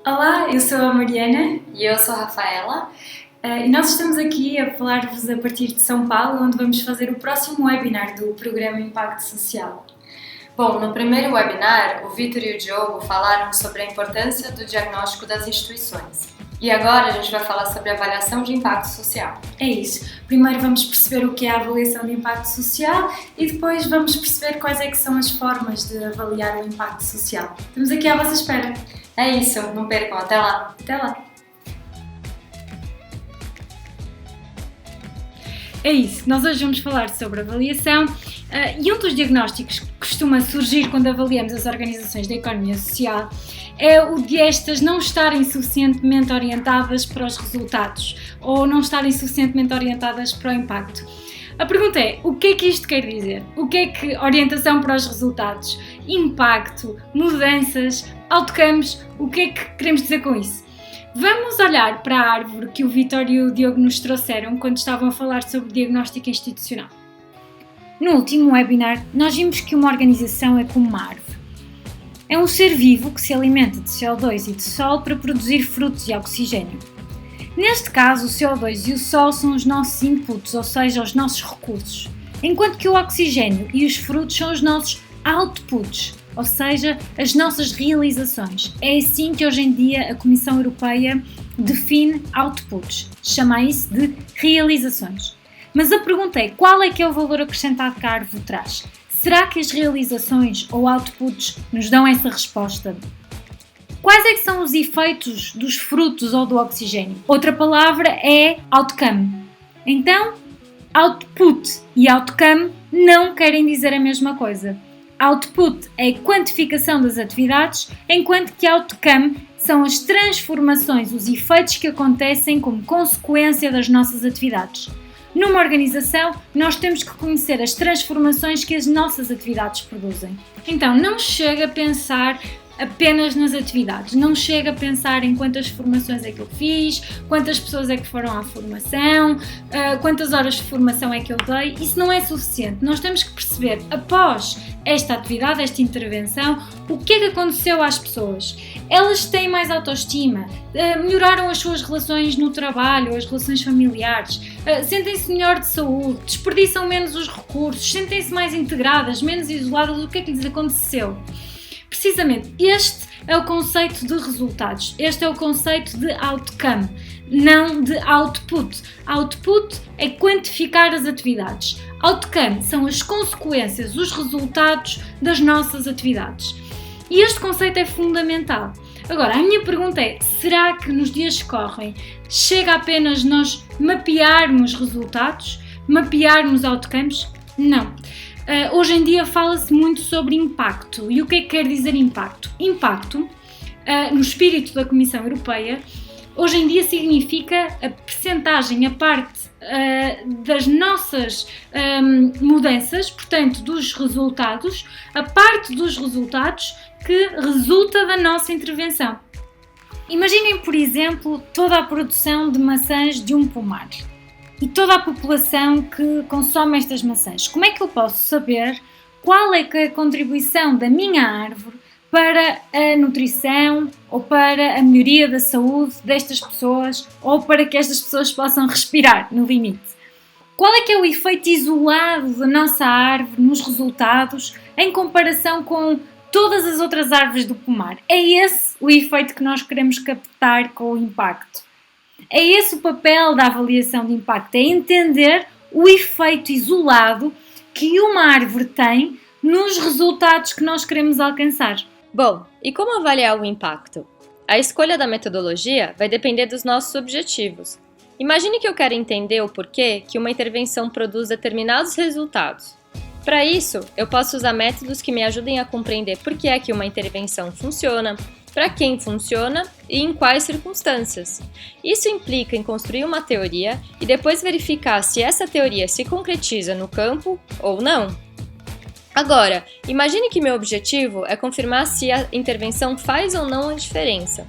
Olá, eu sou a Mariana E eu sou a Rafaela. e nós estamos aqui a falar-vos a partir de São Paulo, onde vamos fazer o próximo webinar do Programa Impacto Social. Bom, no primeiro webinar, o Vitor e o Diogo falaram sobre a importância do diagnóstico das instituições. E agora a gente vai falar sobre a avaliação de impacto social. É isso. Primeiro vamos perceber o que é a avaliação de impacto social e depois vamos perceber quais é que são as formas de avaliar o impacto social. Estamos aqui à vossa espera. É isso, não percam, até lá! Até lá! É isso, nós hoje vamos falar sobre avaliação e um dos diagnósticos que costuma surgir quando avaliamos as organizações da economia social é o de estas não estarem suficientemente orientadas para os resultados ou não estarem suficientemente orientadas para o impacto. A pergunta é, o que é que isto quer dizer? O que é que orientação para os resultados, impacto, mudanças, outcomes, o que é que queremos dizer com isso? Vamos olhar para a árvore que o Vitor e o Diogo nos trouxeram quando estavam a falar sobre diagnóstico institucional. No último webinar, nós vimos que uma organização é como uma árvore. É um ser vivo que se alimenta de CO2 e de sol para produzir frutos e oxigênio. Neste caso, o CO2 e o sol são os nossos inputs, ou seja, os nossos recursos, enquanto que o oxigênio e os frutos são os nossos outputs, ou seja, as nossas realizações. É assim que hoje em dia a Comissão Europeia define outputs, chama isso de realizações. Mas a pergunta é, qual é que é o valor acrescentado que a árvore traz? Será que as realizações ou outputs nos dão essa resposta? Quais é que são os efeitos dos frutos ou do oxigênio? Outra palavra é outcome. Então, output e outcome não querem dizer a mesma coisa. Output é a quantificação das atividades, enquanto que outcome são as transformações, os efeitos que acontecem como consequência das nossas atividades. Numa organização, nós temos que conhecer as transformações que as nossas atividades produzem. Então, não chega a pensar apenas nas atividades, não chega a pensar em quantas formações é que eu fiz, quantas pessoas é que foram à formação, quantas horas de formação é que eu dei. Isso não é suficiente. Nós temos que perceber, após esta atividade, esta intervenção, o que é que aconteceu às pessoas. Elas têm mais autoestima, melhoraram as suas relações no trabalho, as relações familiares, sentem-se melhor de saúde, desperdiçam menos os recursos, sentem-se mais integradas, menos isoladas. O que é que lhes aconteceu? Precisamente, este é o conceito de resultados, este é o conceito de outcome, não de output. Output é quantificar as atividades. Outcome são as consequências, os resultados das nossas atividades. E este conceito é fundamental. Agora, a minha pergunta é, será que nos dias que correm chega apenas nós mapearmos resultados, mapearmos outcomes? Não. Hoje em dia fala-se muito sobre impacto. E o que é que quer dizer impacto? Impacto, no espírito da Comissão Europeia, hoje em dia significa a percentagem, a parte das nossas mudanças, portanto dos resultados, a parte dos resultados que resulta da nossa intervenção. Imaginem, por exemplo, toda a produção de maçãs de um pomar e toda a população que consome estas maçãs. Como é que eu posso saber qual é que é a contribuição da minha árvore para a nutrição ou para a melhoria da saúde destas pessoas ou para que estas pessoas possam respirar, no limite? Qual é que é o efeito isolado da nossa árvore nos resultados em comparação com todas as outras árvores do pomar? É esse o efeito que nós queremos captar com o impacto. É esse o papel da avaliação de impacto, é entender o efeito isolado que uma árvore tem nos resultados que nós queremos alcançar. Bom, e como avaliar o impacto? A escolha da metodologia vai depender dos nossos objetivos. Imagine que eu quero entender o porquê que uma intervenção produz determinados resultados. Para isso, eu posso usar métodos que me ajudem a compreender por que é que uma intervenção funciona, para quem funciona e em quais circunstâncias. Isso implica em construir uma teoria e depois verificar se essa teoria se concretiza no campo ou não. Agora, imagine que meu objetivo é confirmar se a intervenção faz ou não a diferença.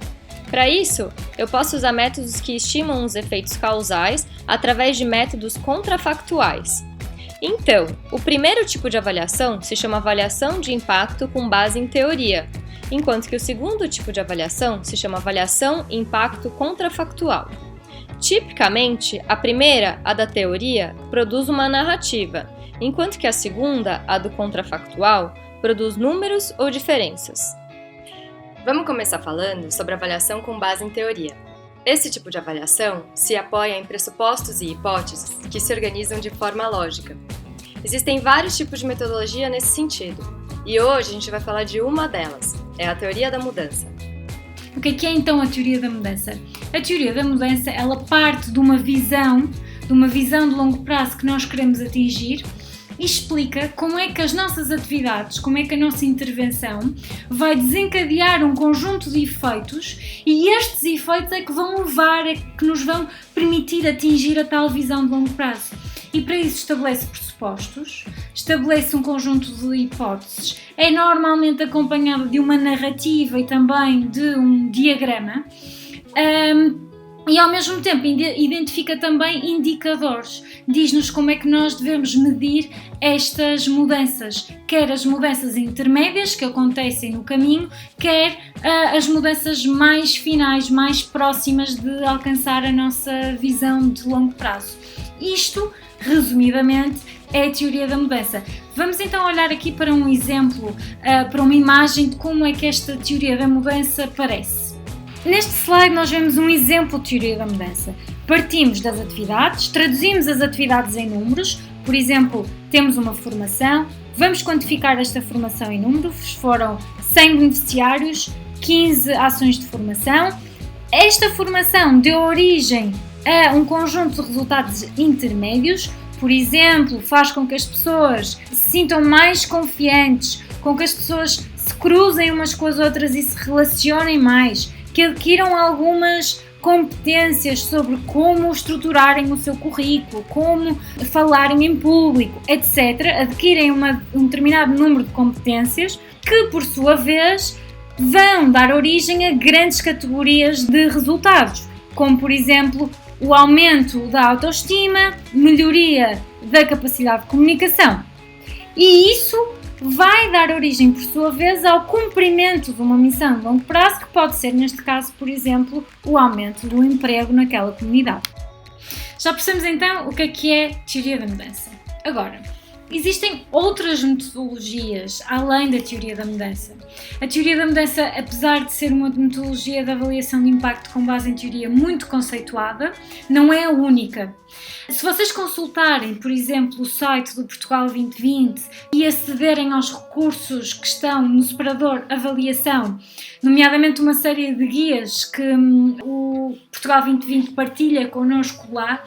Para isso, eu posso usar métodos que estimam os efeitos causais através de métodos contrafactuais. Então, o primeiro tipo de avaliação se chama avaliação de impacto com base em teoria, enquanto que o segundo tipo de avaliação se chama avaliação impacto contrafactual. Tipicamente, a primeira, a da teoria, produz uma narrativa, enquanto que a segunda, a do contrafactual, produz números ou diferenças. Vamos começar falando sobre avaliação com base em teoria. Esse tipo de avaliação se apoia em pressupostos e hipóteses que se organizam de forma lógica. Existem vários tipos de metodologia nesse sentido, e hoje a gente vai falar de uma delas, é a teoria da mudança. O que é então a teoria da mudança? A teoria da mudança, ela parte de uma visão de longo prazo que nós queremos atingir e explica como é que as nossas atividades, como é que a nossa intervenção vai desencadear um conjunto de efeitos e estes efeitos é que vão levar, é que nos vão permitir atingir a tal visão de longo prazo. E para isso estabelece pressupostos, estabelece um conjunto de hipóteses, é normalmente acompanhado de uma narrativa e também de um diagrama. E ao mesmo tempo identifica também indicadores, diz-nos como é que nós devemos medir estas mudanças, quer as mudanças intermédias que acontecem no caminho, quer as mudanças mais finais, mais próximas de alcançar a nossa visão de longo prazo. Isto, resumidamente, é a teoria da mudança. Vamos então olhar aqui para um exemplo, para uma imagem de como é que esta teoria da mudança parece. Neste slide nós vemos um exemplo de teoria da mudança. Partimos das atividades, traduzimos as atividades em números, por exemplo, temos uma formação, vamos quantificar esta formação em números, foram 100 beneficiários, 15 ações de formação. Esta formação deu origem a um conjunto de resultados intermédios, por exemplo, faz com que as pessoas se sintam mais confiantes, com que as pessoas se cruzem umas com as outras e se relacionem mais, que adquiram algumas competências sobre como estruturarem o seu currículo, como falarem em público, etc. Adquirem um determinado número de competências que, por sua vez, vão dar origem a grandes categorias de resultados, como, por exemplo, o aumento da autoestima, melhoria da capacidade de comunicação. E isso vai dar origem, por sua vez, ao cumprimento de uma missão de longo prazo, que pode ser, neste caso, por exemplo, o aumento do emprego naquela comunidade. Já percebemos então o que é teoria da mudança. Agora, existem outras metodologias além da teoria da mudança. A teoria da mudança, apesar de ser uma metodologia de avaliação de impacto com base em teoria muito conceituada, não é a única. Se vocês consultarem, por exemplo, o site do Portugal 2020 e acederem aos recursos que estão no separador avaliação, nomeadamente uma série de guias que o Portugal 2020 partilha connosco lá,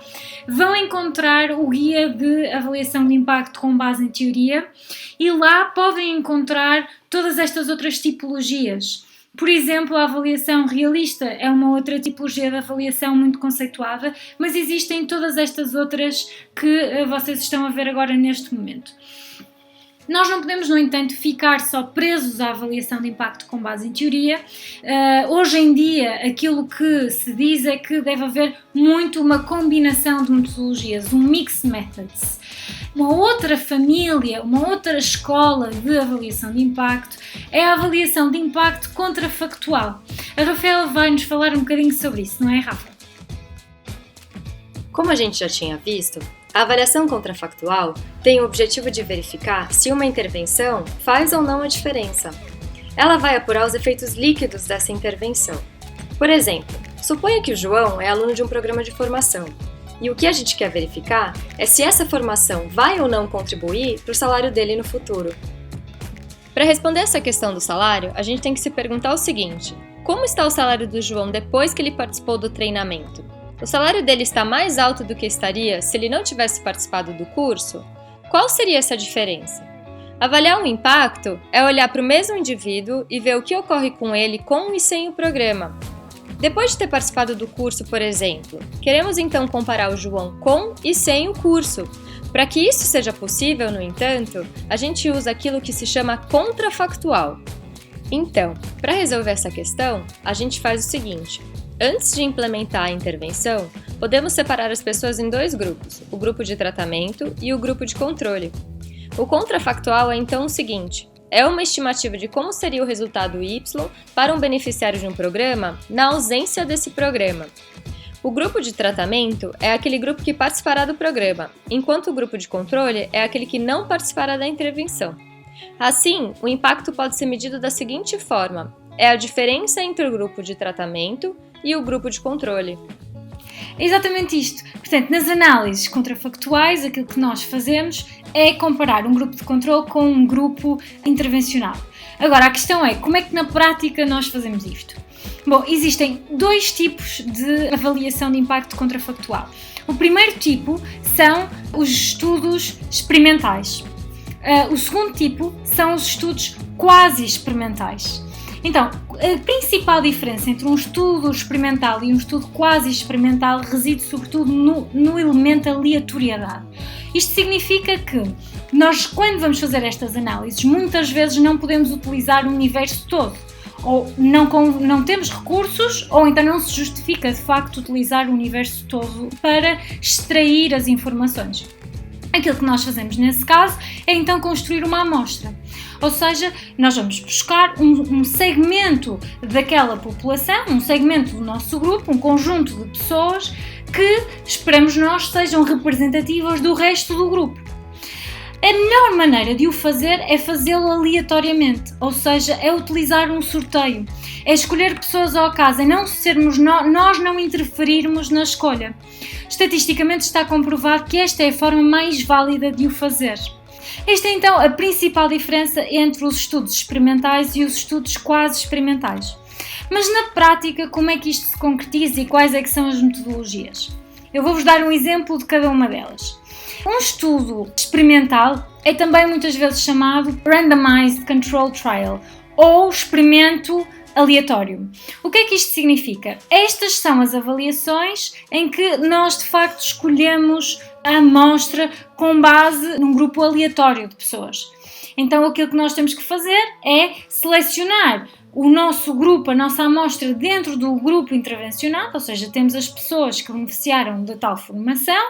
vão encontrar o guia de avaliação de impacto com base em teoria e lá podem encontrar todas estas outras tipologias. Por exemplo, a avaliação realista é uma outra tipologia de avaliação muito conceituada, mas existem todas estas outras que vocês estão a ver agora neste momento. Nós não podemos, no entanto, ficar só presos à avaliação de impacto com base em teoria. Hoje em dia, aquilo que se diz é que deve haver muito uma combinação de metodologias, um mix methods. Uma outra família, uma outra escola de avaliação de impacto é a avaliação de impacto contrafactual. A Rafaela vai nos falar um bocadinho sobre isso, não é, Rafa? Como a gente já tinha visto, a avaliação contrafactual tem o objetivo de verificar se uma intervenção faz ou não a diferença. Ela vai apurar os efeitos líquidos dessa intervenção. Por exemplo, suponha que o João é aluno de um programa de formação. E o que a gente quer verificar é se essa formação vai ou não contribuir para o salário dele no futuro. Para responder essa questão do salário, a gente tem que se perguntar o seguinte: como está o salário do João depois que ele participou do treinamento? O salário dele está mais alto do que estaria se ele não tivesse participado do curso? Qual seria essa diferença? Avaliar um impacto é olhar para o mesmo indivíduo e ver o que ocorre com ele com e sem o programa. Depois de ter participado do curso, por exemplo, queremos então comparar o João com e sem o curso. Para que isso seja possível, no entanto, a gente usa aquilo que se chama contrafactual. Então, para resolver essa questão, a gente faz o seguinte: antes de implementar a intervenção, podemos separar as pessoas em dois grupos, o grupo de tratamento e o grupo de controle. O contrafactual é então o seguinte: é uma estimativa de como seria o resultado Y para um beneficiário de um programa na ausência desse programa. O grupo de tratamento é aquele grupo que participará do programa, enquanto o grupo de controle é aquele que não participará da intervenção. Assim, o impacto pode ser medido da seguinte forma: é a diferença entre o grupo de tratamento e o grupo de controle. É exatamente isto. Portanto, nas análises contrafactuais, aquilo que nós fazemos é comparar um grupo de controle com um grupo intervencional. Agora, a questão é, como é que na prática nós fazemos isto? Bom, existem dois tipos de avaliação de impacto contrafactual. O primeiro tipo são os estudos experimentais. O segundo tipo são os estudos quase experimentais. Então, a principal diferença entre um estudo experimental e um estudo quase experimental reside sobretudo no elemento aleatoriedade. Isto significa que nós, quando vamos fazer estas análises, muitas vezes não podemos utilizar o universo todo, ou não temos recursos, ou então não se justifica de facto utilizar o universo todo para extrair as informações. Aquilo que nós fazemos nesse caso é então construir uma amostra. Ou seja, nós vamos buscar um segmento daquela população, um segmento do nosso grupo, um conjunto de pessoas que esperamos nós sejam representativas do resto do grupo. A melhor maneira de o fazer é fazê-lo aleatoriamente, ou seja, é utilizar um sorteio, é escolher pessoas ao acaso, é não sermos nós não interferirmos na escolha. Estatisticamente está comprovado que esta é a forma mais válida de o fazer. Esta é então a principal diferença entre os estudos experimentais e os estudos quase experimentais. Mas na prática, como é que isto se concretiza e quais é que são as metodologias? Eu vou-vos dar um exemplo de cada uma delas. Um estudo experimental é também muitas vezes chamado Randomized Control Trial, ou experimento aleatório. O que é que isto significa? Estas são as avaliações em que nós de facto escolhemos a amostra com base num grupo aleatório de pessoas. Então aquilo que nós temos que fazer é selecionar o nosso grupo, a nossa amostra dentro do grupo intervencional, ou seja, temos as pessoas que beneficiaram da tal formação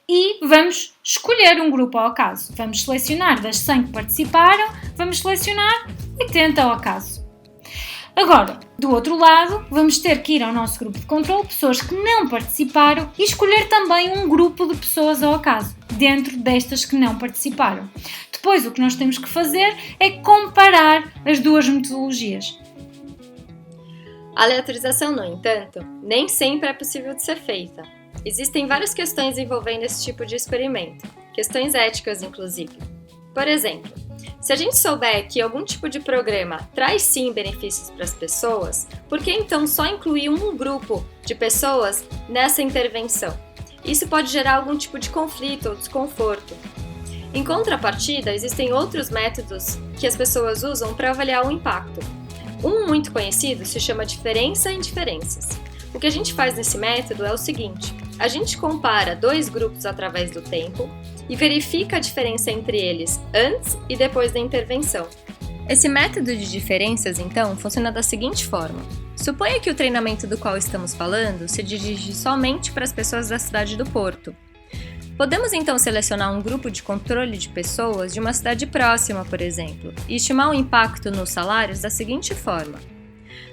e vamos escolher um grupo ao acaso. Vamos selecionar das 100 que participaram, vamos selecionar 80 ao acaso. Agora, do outro lado, vamos ter que ir ao nosso grupo de controle, pessoas que não participaram, e escolher também um grupo de pessoas ao acaso, dentro destas que não participaram. Depois, o que nós temos que fazer é comparar as duas metodologias. A aleatorização, no entanto, nem sempre é possível de ser feita. Existem várias questões envolvendo esse tipo de experimento, questões éticas inclusive. Por exemplo, se a gente souber que algum tipo de programa traz sim benefícios para as pessoas, por que então só incluir um grupo de pessoas nessa intervenção? Isso pode gerar algum tipo de conflito ou desconforto. Em contrapartida, existem outros métodos que as pessoas usam para avaliar o impacto. Um muito conhecido se chama diferença em diferenças. O que a gente faz nesse método é o seguinte: a gente compara dois grupos através do tempo e verifica a diferença entre eles antes e depois da intervenção. Esse método de diferenças, então, funciona da seguinte forma. Suponha que o treinamento do qual estamos falando se dirige somente para as pessoas da cidade do Porto. Podemos então selecionar um grupo de controle de pessoas de uma cidade próxima, por exemplo, e estimar o impacto nos salários da seguinte forma.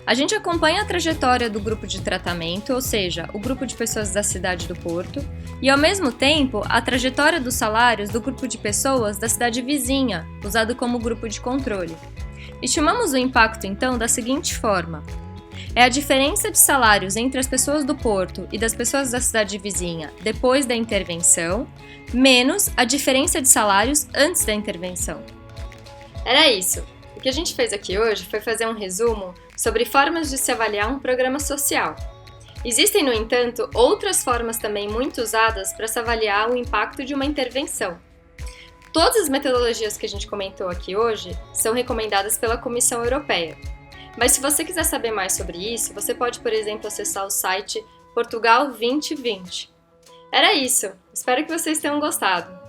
A gente acompanha a trajetória do grupo de tratamento, ou seja, o grupo de pessoas da cidade do Porto, e ao mesmo tempo a trajetória dos salários do grupo de pessoas da cidade vizinha, usado como grupo de controle. Estimamos o impacto então da seguinte forma. É a diferença de salários entre as pessoas do Porto e das pessoas da cidade vizinha depois da intervenção, menos a diferença de salários antes da intervenção. Era isso. O que a gente fez aqui hoje foi fazer um resumo sobre formas de se avaliar um programa social. Existem, no entanto, outras formas também muito usadas para se avaliar o impacto de uma intervenção. Todas as metodologias que a gente comentou aqui hoje são recomendadas pela Comissão Europeia. Mas se você quiser saber mais sobre isso, você pode, por exemplo, acessar o site Portugal 2020. Era isso! Espero que vocês tenham gostado!